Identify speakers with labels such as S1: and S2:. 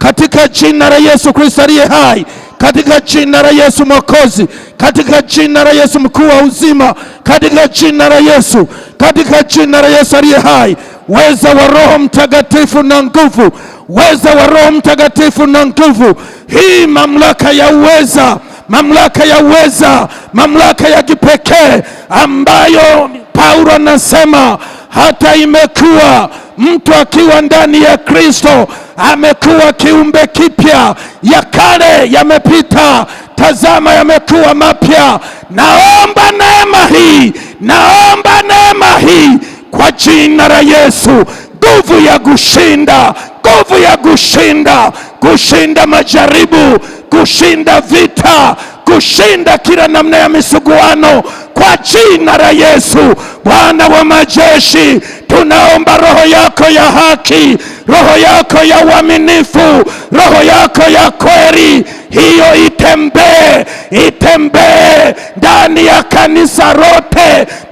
S1: katika jina la Yesu Kristo aliye hai, katika jina la Yesu Mwokozi, katika jina la Yesu mkuu wa uzima, katika jina la Yesu, katika jina la Yesu aliye hai. Weza wa Roho Mtakatifu na nguvu, weza wa Roho Mtakatifu na nguvu. Hii mamlaka ya uweza, mamlaka ya uweza, mamlaka ya kipekee ambayo Paulo anasema hata imekuwa mtu akiwa ndani ya Kristo amekuwa kiumbe kipya, ya kale yamepita, tazama yamekuwa mapya. Naomba neema hii, naomba neema hii kwa jina la Yesu, nguvu ya kushinda, nguvu ya kushinda, kushinda majaribu, kushinda vita, kushinda kila namna ya misuguano kwa jina la Yesu. Bwana wa majeshi, tunaomba roho yako ya haki, roho yako ya uaminifu, roho yako ya kweli, hiyo itembee ndani ya kanisa lote.